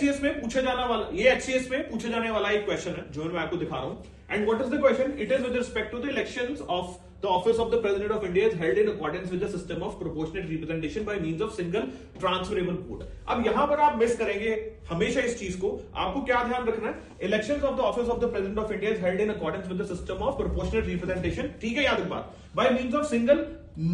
HCS में पूछे जाने वाला एक क्वेश्चन है जो मैं आपको दिखा रहा हूं. And what is the question? It is with respect to the elections of the office of the president of India is held in accordance with the system of proportionate representation by means of single transferable vote. अब यहां पर आप miss करेंगे हमेशा इस चीज को. आपको क्या ध्यान रखना है? Elections of the office of the president of India is held in accordance with the system of proportionate representation. ठीक है, याद एक बात, by means of single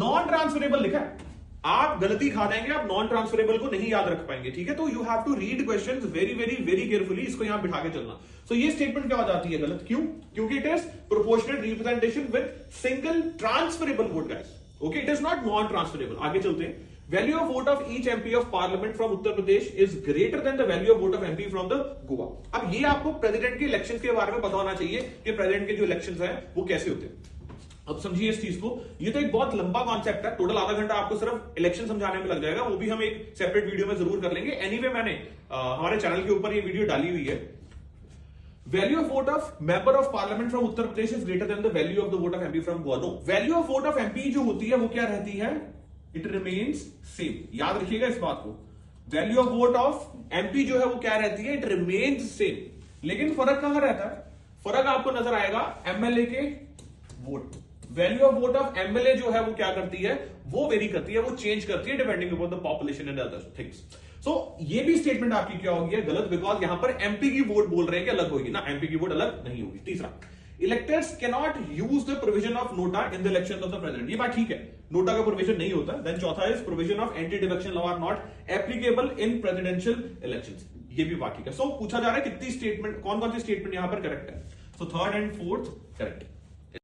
non transferable लिखा है. आप गलती खा जाएंगे, आप नॉन ट्रांसफरेबल को नहीं याद रख पाएंगे. ठीक है, तो you have to read questions very very very carefully. इसको यहां बिठा के चलना. सो ये स्टेटमेंट क्या हो जाती है गलत? क्यों? क्योंकि it is proportional representation with single transferable vote guys. Okay, it is not non transferable. आगे चलते हैं. Value of vote of each MP of parliament from Uttar Pradesh is greater than the value of vote of MP from the Goa. अब ये आपको president के election के बारे में पता होना चाहिए कि प्रेसिडेंट के जो इलेक्शन है वो कैसे होते हैं. अब समझिए इस चीज को. ये तो एक बहुत लंबा कॉन्सेप्ट है. टोटल आधा घंटा आपको सिर्फ इलेक्शन समझाने में लग जाएगा. वो भी हम एक सेपरेट वीडियो में जरूर कर लेंगे. एनीवे मैंने हमारे चैनल के ऊपर ये वीडियो डाली हुई है. Value of vote of member of parliament from Uttar Pradesh is greater than the value of the vote of MP from Goa. No, value of vote of MP जो होती है वो क्या रहती है? It remains same. याद रखिएगा इस बात को. Value of vote of MP जो है वो क्या रहती है? It remains same. लेकिन फर्क कहां रहता है? फर्क आपको नजर आएगा एमएलए के vote. Value of vote of MLA जो है वो क्या करती है? वो वेरी करती है, वो चेंज करती है depending upon the population and other things. So ये भी स्टेटमेंट आपकी क्या होगी? गलत, बिकॉज यहां पर एमपी की वोट बोल रहे हैं कि अलग होगी ना. एमपी की वोट अलग नहीं होगी. तीसरा, electors can not use the provision of NOTA in the election of the president. ये बात ठीक है, नोटा का प्रोविजन नहीं होता. देन चौथा is provision of anti defection law are not applicable in presidential elections. ये भी बात ठीक है. सो पूछा जा रहा है कितनी स्टेटमेंट, कौन कौन सी स्टेटमेंट यहां पर करेक्ट है. So third and fourth correct.